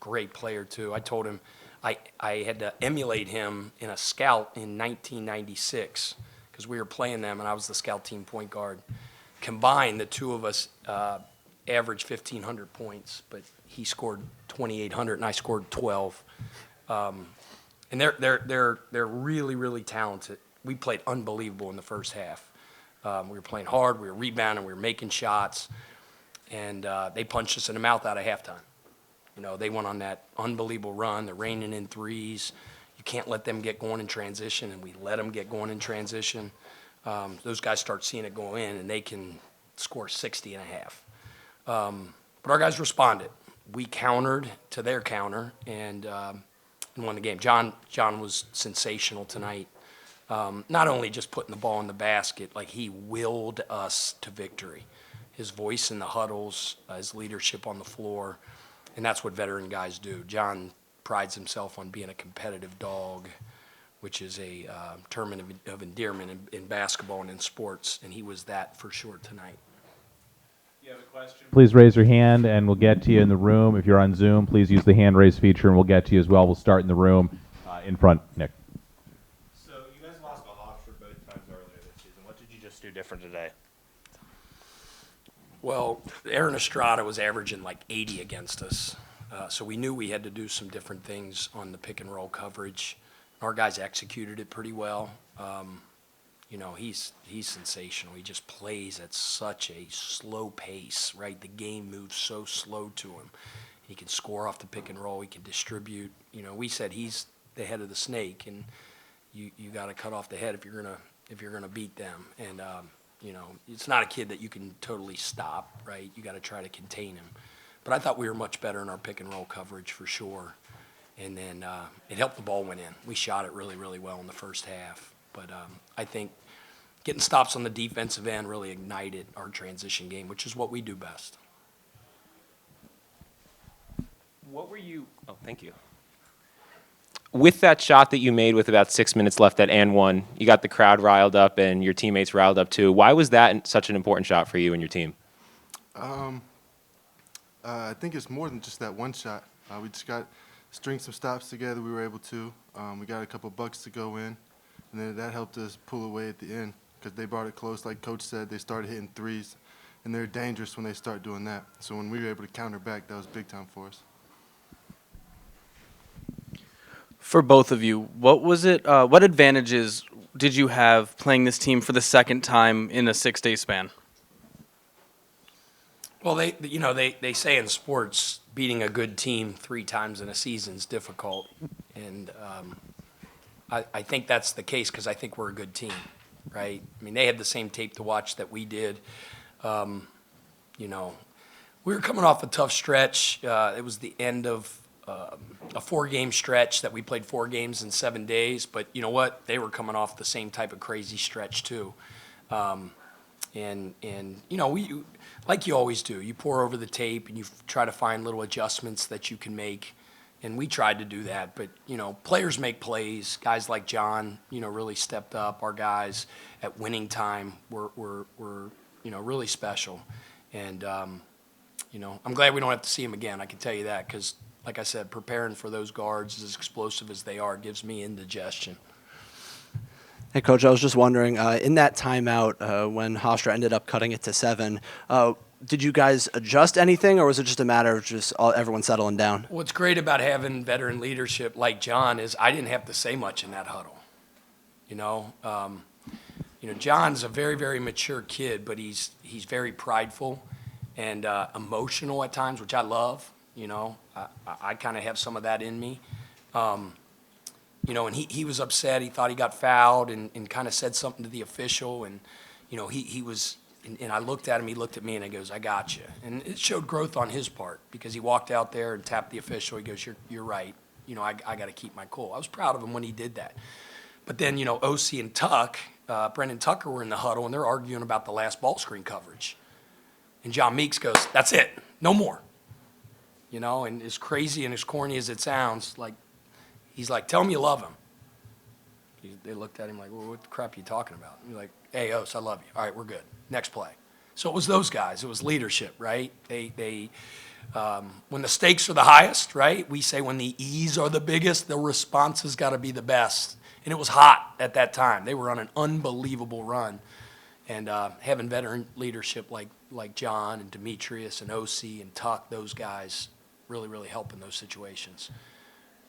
great player, too. I told him I had to emulate him in a scout in 1996 because we were playing them, and I was the scout team point guard. Combined, the two of us averaged 1,500 points, but he scored 2,800, and I scored 12. And they're really, really talented. We played unbelievable in the first half. We were playing hard, we were rebounding, we were making shots, and they punched us in the mouth out of halftime. You know, they went on that unbelievable run. They're raining in threes. You can't let them get going in transition, and we let them get going in transition. Those guys start seeing it go in, and they can score 60 and a half. But our guys responded. We countered to their counter and won the game. John was sensational tonight. Not only just putting the ball in the basket, like he willed us to victory. His voice in the huddles, his leadership on the floor, and that's what veteran guys do. John prides himself on being a competitive dog, which is a term of endearment in basketball and in sports, and he was that for sure tonight. If you have a question, please raise your hand, and we'll get to you in the room. If you're on Zoom, please use the hand raise feature, and we'll get to you as well. We'll start in the room in front, Nick. So you guys lost to Oxford both times earlier this season. What did you just do different today? Well, Aaron Estrada was averaging like 80 against us, so we knew we had to do some different things on the pick and roll coverage. Our guys executed it pretty well. You know, he's sensational. He just plays at such a slow pace, right? The game moves so slow to him. He can score off the pick and roll. He can distribute. You know, we said he's the head of the snake, and you got to cut off the head if you're gonna beat them. And you know, it's not a kid that you can totally stop, right? You got to try to contain him. But I thought we were much better in our pick and roll coverage for sure. And then it helped the ball went in. We shot it really, really well in the first half. But I think getting stops on the defensive end really ignited our transition game, which is what we do best. What were you – oh, thank you. With that shot that you made with about 6 minutes left at and one, you got the crowd riled up and your teammates riled up too. Why was that such an important shot for you and your team? I think it's more than just that one shot. We just got string some stops together. We were able to. We got a couple bucks to go in, and then that helped us pull away at the end because they brought it close. Like Coach said, they started hitting threes, and they're dangerous when they start doing that. So when we were able to counter back, that was big time for us. For both of you, what was it? What advantages did you have playing this team for the second time in a 6-day span? Well, they say in sports, beating a good team 3 times in a season is difficult, and I think that's the case because I think we're a good team, right? I mean, they had the same tape to watch that we did. You know, we were coming off a tough stretch. It was the end of a 4-game stretch that we played 4 games in 7 days, but you know what? They were coming off the same type of crazy stretch too. And you know, like you always do, you pour over the tape and you try to find little adjustments that you can make, and we tried to do that. But you know, players make plays. Guys like John, you know, really stepped up. Our guys at winning time were you know, really special, and you know, I'm glad we don't have to see him again. I can tell you that because, like I said, preparing for those guards as explosive as they are gives me indigestion. Hey, Coach, I was just wondering, in that timeout when Hofstra ended up cutting it to 7, did you guys adjust anything, or was it just a matter of just everyone settling down? What's great about having veteran leadership like John is I didn't have to say much in that huddle. You know, John's a very, very mature kid, but he's very prideful and emotional at times, which I love. You know, I kind of have some of that in me. You know, and he was upset. He thought he got fouled and kind of said something to the official. And, you know, he was, and I looked at him, he looked at me, and he goes, "I got you." And it showed growth on his part because he walked out there and tapped the official. He goes, you're right. You know, I got to keep my cool. I was proud of him when he did that. But then, you know, OC and Brendan Tucker were in the huddle, and they're arguing about the last ball screen coverage. And John Meeks goes, "That's it. No more." You know, and as crazy and as corny as it sounds, like, he's like, "Tell him you love him." They looked at him like, "Well, what the crap are you talking about?" And you're like, "Hey, Os, I love you. All right, we're good. Next play." So it was those guys. It was leadership, right? They When the stakes are the highest, right? We say when the E's are the biggest, the response has got to be the best. And it was hot at that time. They were on an unbelievable run. And having veteran leadership like John and Demetrius and OC and Tuck, those guys really, really help in those situations.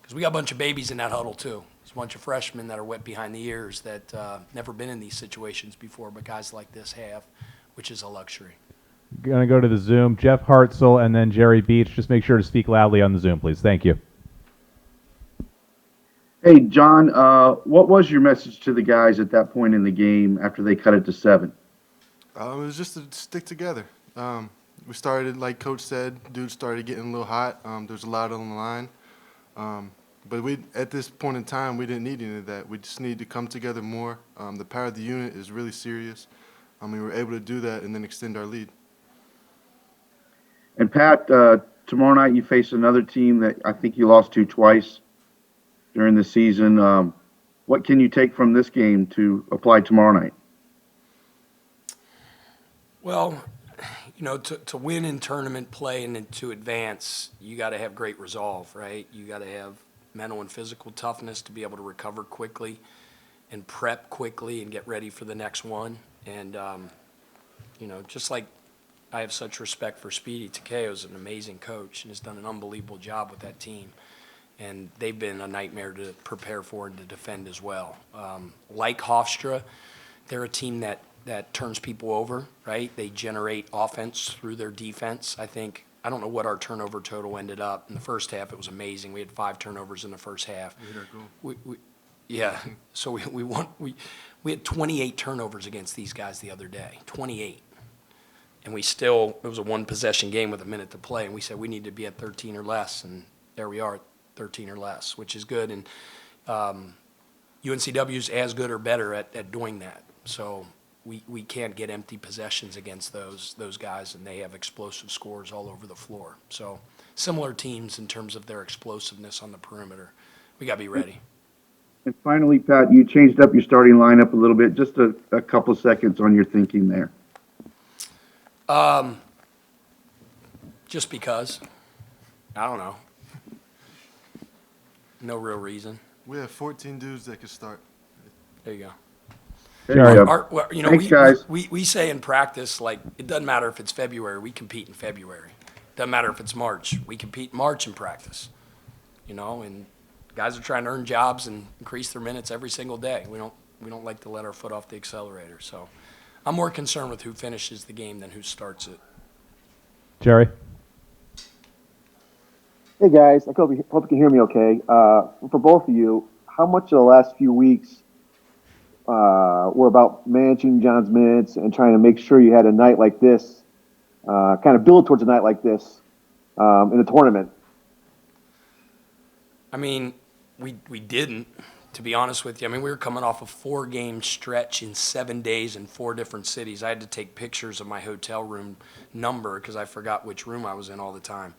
Because we got a bunch of babies in that huddle too. There's a bunch of freshmen that are wet behind the ears that never been in these situations before, but guys like this have, which is a luxury. Going to go to the Zoom. Jeff Hartzell and then Jerry Beach. Just make sure to speak loudly on the Zoom, please. Thank you. Hey, John, what was your message to the guys at that point in the game after they cut it to 7? It was just to stick together. We started, like Coach said, dudes started getting a little hot. There's a lot on the line. But at this point in time, we didn't need any of that. We just needed to come together more. The power of the unit is really serious. We were able to do that and then extend our lead. And Pat, tomorrow night you face another team that I think you lost to twice during the season. What can you take from this game to apply tomorrow night? Well, to win in tournament play and then to advance, you got to have great resolve, right? You got to have mental and physical toughness to be able to recover quickly and prep quickly and get ready for the next one. And, just like I have such respect for Speedy, Takeo's an amazing coach and has done an unbelievable job with that team. And they've been a nightmare to prepare for and to defend as well. Like Hofstra, they're a team that turns people over, right? They generate offense through their defense. I don't know what our turnover total ended up. In the first half, it was amazing. We had 5 turnovers in the first half. We hit our goal. Yeah, so we had 28 turnovers against these guys the other day, 28. And it was a one-possession game with a minute to play, and we said we need to be at 13 or less, and there we are at 13 or less, which is good. And UNCW's as good or better at doing that. So we can't get empty possessions against those guys, and they have explosive scores all over the floor. So similar teams in terms of their explosiveness on the perimeter. We got to be ready. And finally, Pat, you changed up your starting lineup a little bit. Just a couple seconds on your thinking there. Just because. I don't know. No real reason. We have 14 dudes that could start. There you go. There you Sure. go. We Thanks, guys. we say in practice, like, it doesn't matter if it's February, we compete in February. Doesn't matter if it's March, we compete in March in practice. And guys are trying to earn jobs and increase their minutes every single day. We don't like to let our foot off the accelerator. So I'm more concerned with who finishes the game than who starts it. Jerry? Hey, guys. I hope you can hear me okay. For both of you, how much of the last few weeks were about managing John's minutes and trying to make sure you had a night like this, kind of build towards a night like this in the tournament? We didn't, to be honest with you. We were coming off a 4-game stretch in 7 days in 4 different cities. I had to take pictures of my hotel room number because I forgot which room I was in all the time.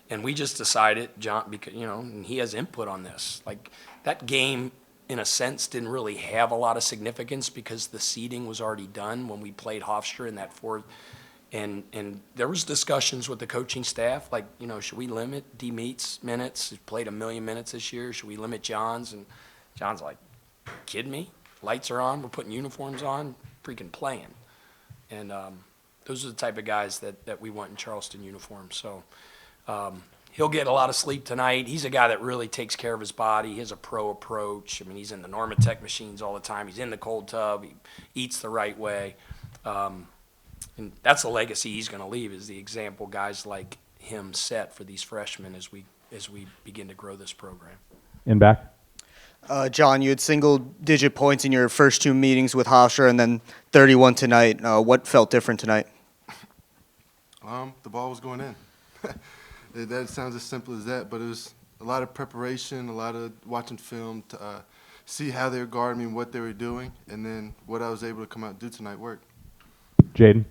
And we just decided, John, because, and he has input on this. Like, that game, in a sense, didn't really have a lot of significance because the seeding was already done when we played Hofstra in that 4th. And there was discussions with the coaching staff, like, should we limit D-Meat's minutes? He's played 1 million minutes this year. Should we limit John's? And John's like, kidding me? Lights are on. We're putting uniforms on. Freaking playing. And those are the type of guys that we want in Charleston uniforms. So he'll get a lot of sleep tonight. He's a guy that really takes care of his body. He has a pro approach. He's in the Normatec machines all the time. He's in the cold tub. He eats the right way. And that's the legacy he's going to leave, is the example guys like him set for these freshmen as we begin to grow this program. In back? John, you had single-digit points in your first 2 meetings with Hofstra and then 31 tonight. What felt different tonight? The ball was going in. That sounds as simple as that, but it was a lot of preparation, a lot of watching film to see how they were guarding me, what they were doing, and then what I was able to come out and do tonight worked. Jaden?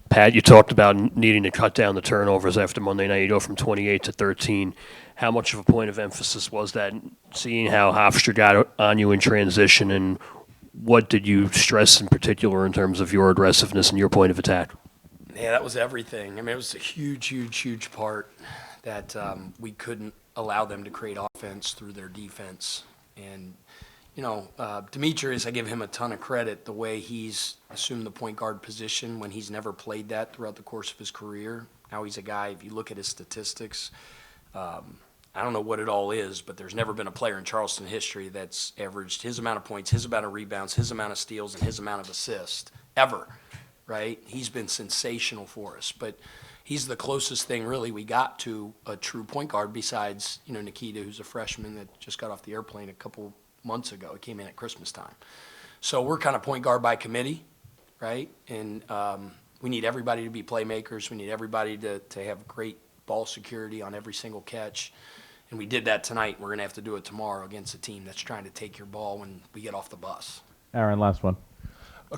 Pat, you talked about needing to cut down the turnovers after Monday night. You go from 28 to 13. How much of a point of emphasis was that, seeing how Hofstra got on you in transition, and what did you stress in particular in terms of your aggressiveness and your point of attack? Yeah, that was everything. I mean, it was a huge, huge, huge part that we couldn't allow them to create offense through their defense. And, Demetrius, I give him a ton of credit, the way he's assumed the point guard position when he's never played that throughout the course of his career. Now he's a guy, if you look at his statistics, I don't know what it all is, but there's never been a player in Charleston history that's averaged his amount of points, his amount of rebounds, his amount of steals, and his amount of assists ever, right? He's been sensational for us. But he's the closest thing really we got to a true point guard besides, Nikita, who's a freshman that just got off the airplane a couple months ago. He came in at Christmas time. So we're kind of point guard by committee, right? And we need everybody to be playmakers. We need everybody to have great ball security on every single catch. And we did that tonight. We're going to have to do it tomorrow against a team that's trying to take your ball when we get off the bus. Aaron, last one.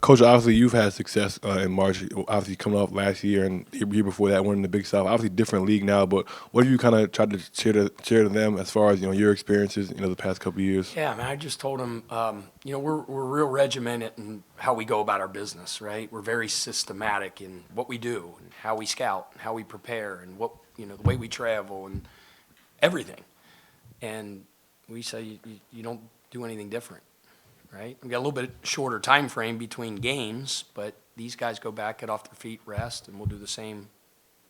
Coach, obviously you've had success in March, obviously coming off last year and the year before that, winning the Big South. Obviously different league now, but what have you kind of tried to share to them as far as, your experiences, the past couple of years? Yeah, man, I just told them, we're real regimented in how we go about our business, right? We're very systematic in what we do and how we scout and how we prepare and what, the way we travel and everything. And we say you don't do anything different. Right? We've got a little bit shorter time frame between games, but these guys go back, get off their feet, rest, and we'll do the same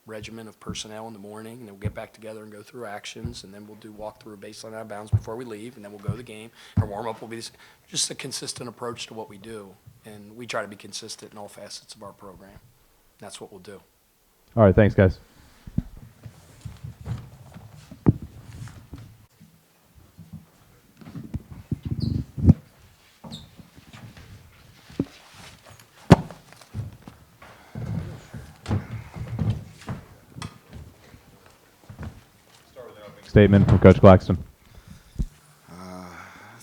regimen of personnel in the morning, and then we'll get back together and go through actions, and then we'll do walk through a baseline out of bounds before we leave, and then we'll go to the game. Our warm-up will be just a consistent approach to what we do, and we try to be consistent in all facets of our program. That's what we'll do. All right, thanks, guys. Statement from Coach Claxton.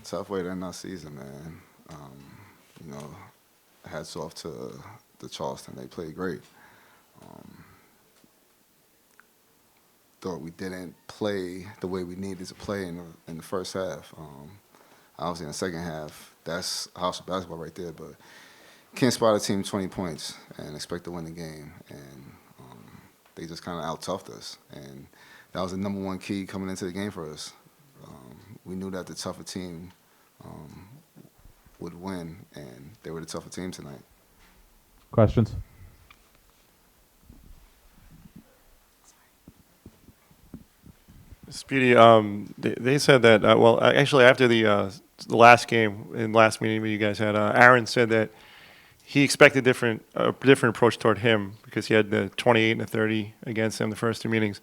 Tough way to end our season, man. Hats off to the Charleston. They played great. Thought we didn't play the way we needed to play in the first half. Obviously, in the second half, that's house of basketball right there. But can't spot a team 20 points and expect to win the game. And they just kind of out-toughed us. And that was the number one key coming into the game for us. We knew that the tougher team would win, and they were the tougher team tonight. Questions? Speedy, they said that, actually after the last game, in the last meeting you guys had, Aaron said that he expected a different approach toward him because he had the 28 and the 30 against him the first two meetings.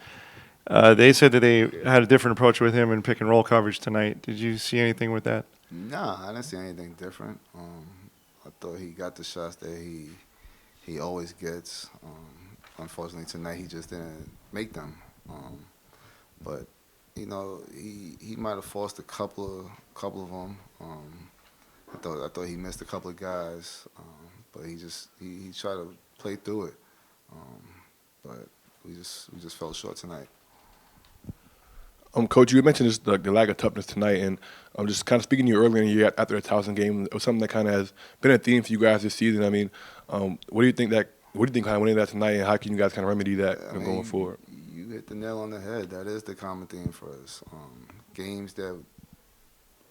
They said that they had a different approach with him in pick and roll coverage tonight. Did you see anything with that? No, I didn't see anything different. I thought he got the shots that he always gets. Unfortunately, tonight he just didn't make them. But he might have forced a couple of them. I thought he missed a couple of guys, but he tried to play through it. But we just fell short tonight. Coach, you mentioned just the lack of toughness tonight, and just kind of speaking to you earlier in the year after the Towson game, it was something that kind of has been a theme for you guys this season. I mean, what do you think kind of winning that tonight, and how can you guys kind of remedy that going forward? You hit the nail on the head. That is the common theme for us. Games that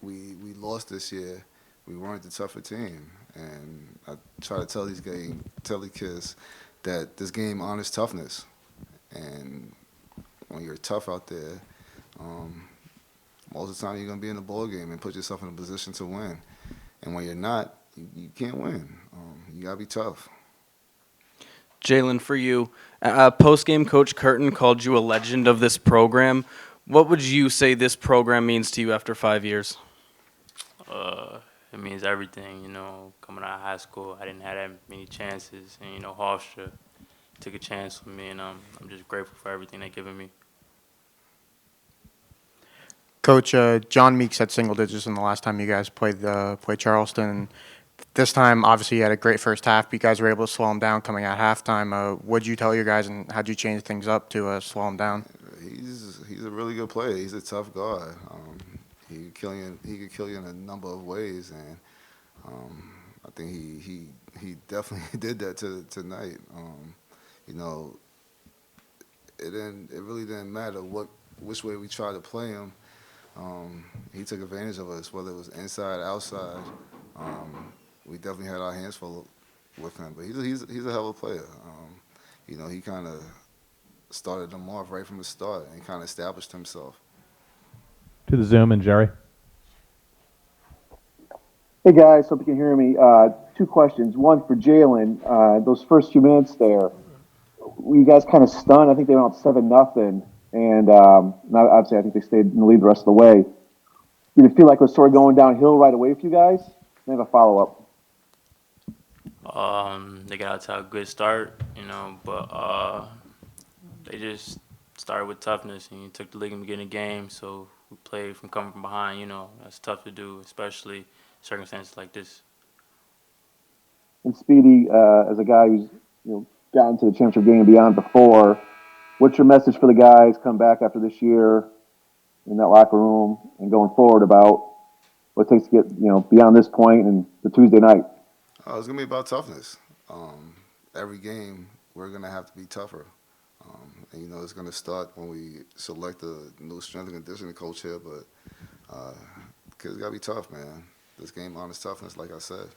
we lost this year, we weren't the tougher team, and I try to tell these kids that this game honors toughness, and when you're tough out there, most of the time you're going to be in a ball game and put yourself in a position to win. And when you're not, you can't win. You got to be tough. Jalen, for you, post-game Coach Curtin called you a legend of this program. What would you say this program means to you after 5 years? It means everything, coming out of high school, I didn't have that many chances. And, Hofstra took a chance with me, and I'm just grateful for everything they've given me. Coach, John Meeks had single digits in the last time you guys played Charleston. This time, obviously, you had a great first half, but you guys were able to slow him down coming out halftime. What did you tell your guys, and how did you change things up to slow him down? He's a really good player. He's a tough guard. He could kill you in a number of ways, and I think he definitely did that tonight. You know, it really didn't matter which way we tried to play him. He took advantage of us, whether it was inside, outside. We definitely had our hands full with him, but he's a hell of a player. You know, he kind of started them off right from the start and kind of established himself. To the Zoom and Jerry. Hey guys, hope you can hear me. Two questions. One for Jalen. Those first few minutes there, were you guys kind of stunned? I think they went up 7-0, and now obviously I think they stayed in the lead the rest of the way. Did it feel like it was sort of going downhill right away for you guys? I have a follow up. They got out to a good start, you know, but they just started with toughness, and you took the lead in the beginning of the game, so we played from coming from behind. You know, that's tough to do, especially circumstances like this. And Speedy, as a guy who's gotten to the championship game and beyond before, what's your message for the guys come back after this year in that locker room and going forward about what it takes to get beyond this point and the Tuesday night? It's gonna be about toughness. Every game we're gonna have to be tougher, and it's gonna start when we select a new strength and conditioning coach here. But kids gotta be tough, man. This game on is toughness, like I said.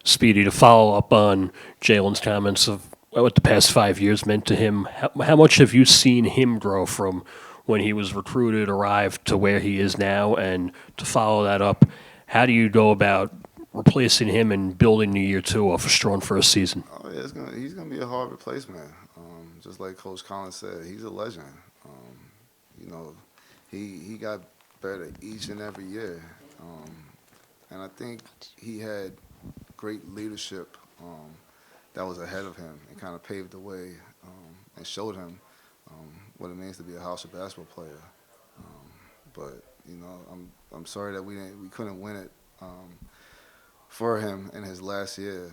Speedy, to follow up on Jalen's comments of what the past 5 years meant to him, how much have you seen him grow from when he was recruited, arrived, to where he is now? And to follow that up, how do you go about replacing him and building the year two off a strong first season? Oh, yeah, he's gonna be a hard replacement. Just like Coach Collins said, he's a legend. He got better each and every year, and I think he had great leadership that was ahead of him and kind of paved the way and showed him what it means to be a Hofstra basketball player. But I'm sorry that we couldn't win it for him in his last year.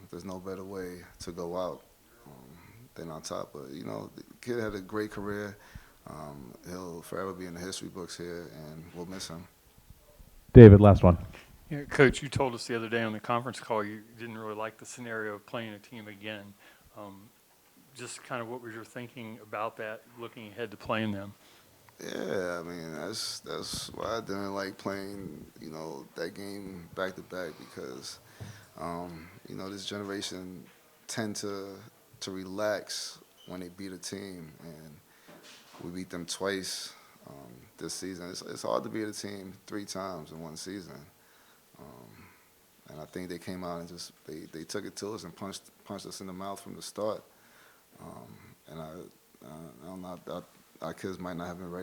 There's no better way to go out than on top. But the kid had a great career. He'll forever be in the history books here, and we'll miss him. David, last one. Yeah, Coach, you told us the other day on the conference call you didn't really like the scenario of playing a team again. Just kind of what was your thinking about that, looking ahead to playing them? Yeah, I mean that's why I didn't like playing that game back to back, because this generation tend to relax when they beat a team, and we beat them twice this season. It's hard to beat a team 3 times in one season. And I think they came out and just they took it to us and punched us in the mouth from the start. And our kids might not have been ready